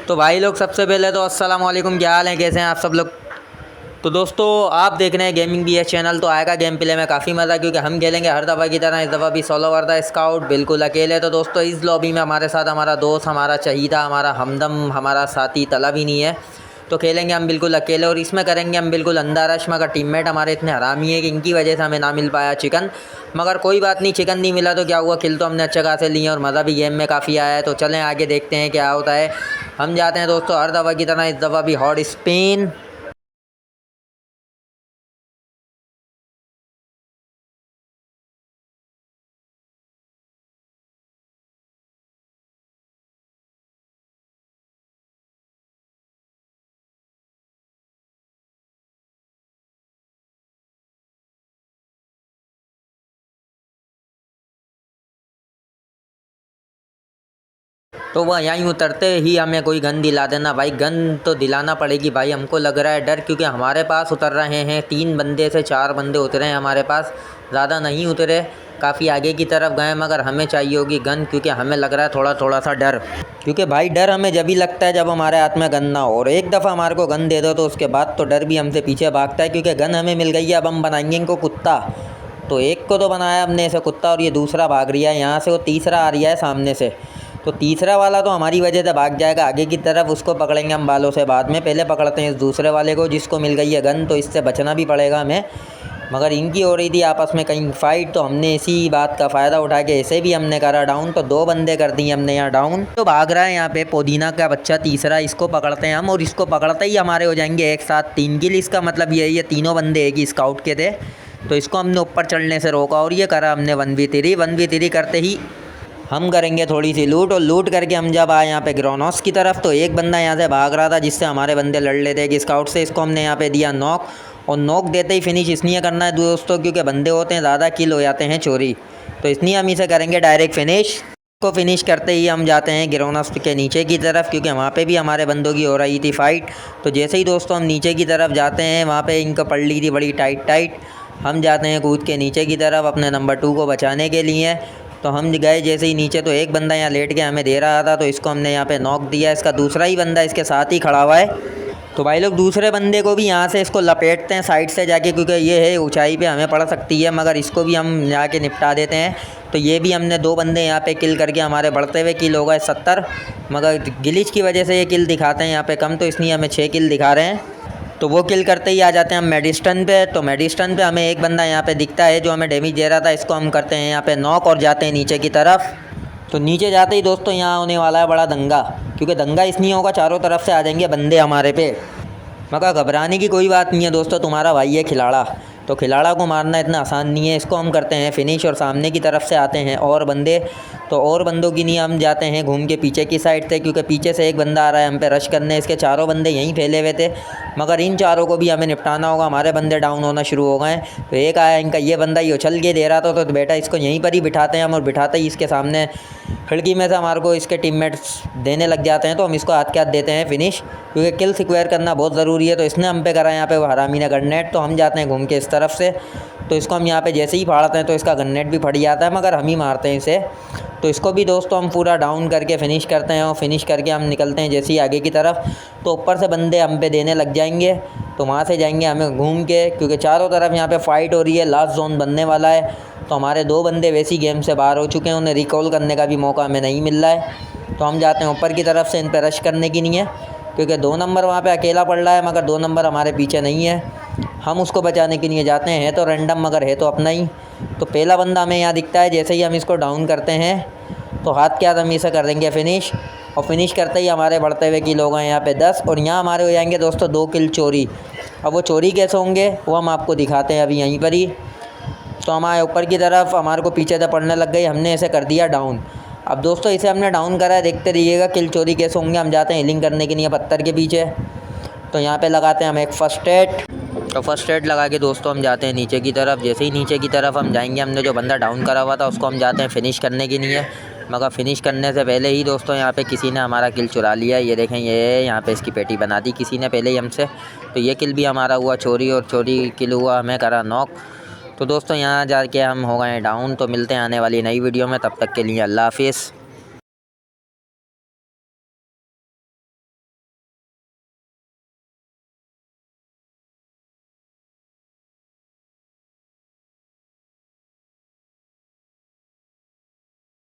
तो भाई लोग सबसे पहले तो अस्सलाम वालेकुम, क्या हाल है, कैसे हैं आप सब लोग। तो दोस्तों आप देख रहे हैं गेमिंग BS चैनल। तो आएगा गेम प्ले में काफ़ी मज़ा, क्योंकि हम खेलेंगे हर दफ़ा की तरह। इस दफ़ा भी सोलो वर्दा स्काउट, बिल्कुल अकेले। तो दोस्तों इस लॉबी में हमारे साथ हमारा दोस्त, हमारा चहीता, हमारा हमदम, हमारा साथी तला भी नहीं है। तो खेलेंगे हम बिल्कुल अकेले और इसमें करेंगे हम बिल्कुल अंधा रश। मगर टीममेट हमारे इतने हरामी है कि इनकी वजह से हमें ना मिल पाया चिकन। मगर कोई बात नहीं, चिकन नहीं मिला तो क्या हुआ, किल तो हमने अच्छे खासे लिए और मज़ा भी गेम में काफ़ी आया है। तो चलें आगे देखते हैं क्या होता है। हम जाते हैं दोस्तों हर दफ़ा की तरह, इस दफ़ा भी हॉट स्पिन। तो वह यहीं उतरते ही हमें कोई गन दिला देना भाई। गन तो दिलाना पड़ेगी भाई, हमको लग रहा है डर, क्योंकि हमारे पास उतर रहे हैं 3 बंदे से 4 बंदे उतरे हैं हमारे पास, ज़्यादा नहीं उतरे, काफ़ी आगे की तरफ गए। मगर हमें चाहिए होगी गन, क्योंकि हमें लग रहा है थोड़ा थोड़ा सा डर। क्योंकि भाई डर हमें जब ही लगता है जब हमारे हाथ में गन ना हो, और एक दफ़ा हमारे को गन दे दो तो उसके बाद तो डर भी हमसे पीछे भागता है। क्योंकि गन हमें मिल गई है, अब हम बनाएंगे इनको कुत्ता। तो एक को तो बनाया हमने ऐसे कुत्ता, और ये दूसरा भाग रहा है यहाँ से, वो तीसरा आ रहा है सामने से। तो तीसरा वाला तो हमारी वजह से भाग जाएगा आगे की तरफ, उसको पकड़ेंगे हम बालों से बाद में। पहले पकड़ते हैं इस दूसरे वाले को जिसको मिल गई है गन, तो इससे बचना भी पड़ेगा हमें। मगर इनकी हो रही थी आपस में कहीं फ़ाइट, तो हमने इसी बात का फ़ायदा उठा के इसे भी हमने करा डाउन। तो 2 बंदे कर दिए हमने यहाँ डाउन। तो भाग रहा है यहाँ पे पुदीना का बच्चा तीसरा, इसको पकड़ते हैं हम, और इसको पकड़ते ही हमारे हो जाएंगे एक साथ 3 किल। इसका मतलब यही है तीनों बंदे एक ही स्काउट के थे। तो इसको हमने ऊपर चढ़ने से रोका और ये करा हमने 1v3 करते ही हम करेंगे थोड़ी सी लूट। और लूट करके हम जब आए यहाँ पे ग्रोनॉस की तरफ, तो एक बंदा यहाँ से भाग रहा था जिससे हमारे बंदे लड़ लेते कि स्काउट से। इसको हमने यहाँ पे दिया नॉक, और नॉक देते ही फिनिश इसलिए करना है दोस्तों क्योंकि बंदे होते हैं ज़्यादा, किल हो जाते हैं चोरी। तो इसलिए हम इसे करेंगे डायरेक्ट फिनिश। को फिनिश करते ही हम जाते हैं ग्रोनॉस के नीचे की तरफ, क्योंकि वहाँ पे भी हमारे बंदों की हो रही थी फ़ाइट। तो जैसे ही दोस्तों हम नीचे की तरफ जाते हैं, वहाँ पे इनको पड़ ली थी बड़ी टाइट। हम जाते हैं कूद के नीचे की तरफ अपने नंबर 2 को बचाने के लिए। तो हम गए जैसे ही नीचे, तो एक बंदा यहाँ लेट के हमें दे रहा था, तो इसको हमने यहाँ पे नॉक दिया। इसका दूसरा ही बंदा इसके साथ ही खड़ा हुआ है। तो भाई लोग दूसरे बंदे को भी यहाँ से इसको लपेटते हैं साइड से जाके, क्योंकि ये है ऊंचाई पे हमें पड़ सकती है। मगर इसको भी हम जाके निपटा देते हैं। तो ये भी हमने 2 बंदे यहाँ पे किल करके हमारे बढ़ते हुए किल हो गए 70। मगर ग्लिच की वजह से ये किल दिखाते हैं यहाँ पे कम, तो इसलिए हमें 6 किल दिखा रहे हैं। तो वो किल करते ही आ जाते हैं हम मेडिस्टन पे। तो मेडिस्टन पे हमें एक बंदा यहाँ पे दिखता है जो हमें डैमेज दे रहा था, इसको हम करते हैं यहाँ पे नॉक और जाते हैं नीचे की तरफ। तो नीचे जाते ही दोस्तों यहाँ होने वाला है बड़ा दंगा, क्योंकि दंगा इसलिए होगा चारों तरफ से आ जाएंगे बंदे हमारे पे। मगर घबराने की कोई बात नहीं है दोस्तों, तुम्हारा भाई है खिलाड़ा। तो खिलाड़ा को मारना इतना आसान नहीं है। इसको हम करते हैं फिनिश, और सामने की तरफ से आते हैं और बंदे। तो और बंदों की नहीं, हम जाते हैं घूम के पीछे की साइड से, क्योंकि पीछे से एक बंदा आ रहा है हम पे रश करने। इसके चारों बंदे यहीं फैले हुए थे, मगर इन चारों को भी हमें निपटाना होगा। हमारे बंदे डाउन होना शुरू हो गए। तो एक आया इनका ये बंदा, ये उछल के दे रहा था, तो बेटा इसको यहीं पर ही बिठाते हैं हम। और बिठाते ही इसके सामने खिड़की में से हमारे को इसके टीममेट्स देने लग जाते हैं। तो हम इसको हाथ के हाथ देते हैं फिनिश, क्योंकि किल सिक्योर करना बहुत ज़रूरी है। तो इसने हम पे करा यहाँ पे वो हरामी ने गन्नेट। तो हम जाते हैं घूम के इस तरफ से, तो इसको हम यहाँ पे जैसे ही फाड़ते हैं तो इसका गन्नेट भी फट जाता है, मगर हम ही मारते हैं इसे। तो इसको भी दोस्तों हम पूरा डाउन करके फिनिश करते हैं, और फिनिश करके हम निकलते हैं जैसे ही आगे की तरफ। तो ऊपर से बंदे हम पे देने लग जाएंगे, तो वहाँ से जाएंगे हमें घूम के, क्योंकि चारों तरफ यहाँ पे फ़ाइट हो रही है। लास्ट जोन बनने वाला है। तो हमारे 2 बंदे वैसी गेम से बाहर हो चुके हैं, उन्हें रिकॉल करने का भी मौका हमें नहीं मिल रहा है। तो हम जाते हैं ऊपर की तरफ से, इन पर रश करने की नहीं है, क्योंकि 2 नंबर वहाँ पे अकेला पड़ रहा है, मगर 2 नंबर हमारे पीछे नहीं है। हम उसको बचाने के लिए जाते हैं, तो रैंडम मगर है तो अपना ही। तो पहला बंदा हमें यहाँ दिखता है, जैसे ही हम इसको डाउन करते हैं तो हाथ के हाथ हम इसे कर देंगे फिनिश। और फिनिश करते ही हमारे बढ़ते हुए किल हो गए यहाँ पे 10, और यहाँ हमारे हो जाएंगे दोस्तों 2 किल चोरी। अब वो चोरी कैसे होंगे वो हम आपको दिखाते हैं अभी यहीं पर ही। तो हमारे ऊपर की तरफ हमारे को पीछे से पड़ने लग गई, हमने इसे कर दिया डाउन। अब दोस्तों इसे हमने डाउन करा है, देखते रहिएगा किल चोरी कैसे होंगे। हम जाते हैं हीलिंग करने के लिए पत्थर के पीछे। तो यहाँ पे लगाते हैं हम एक फ़र्स्ट एड। तो फर्स्ट एड लगा के दोस्तों हम जाते हैं नीचे की तरफ। जैसे ही नीचे की तरफ हम जाएंगे, हमने जो बंदा डाउन करा हुआ था उसको हम जाते हैं फिनिश करने के लिए। मगर फिनिश करने से पहले ही दोस्तों यहाँ पे किसी ने हमारा किल चुरा लिया। ये देखें, ये यहाँ पे इसकी पेटी बना दी किसी ने पहले ही हमसे। तो ये किल भी हमारा हुआ चोरी, और चोरी किल हुआ हमें करा नॉक। तो दोस्तों यहाँ जाके हम हो गए डाउन। तो मिलते हैं आने वाली नई वीडियो में, तब तक के लिए अल्लाह हाफिज़।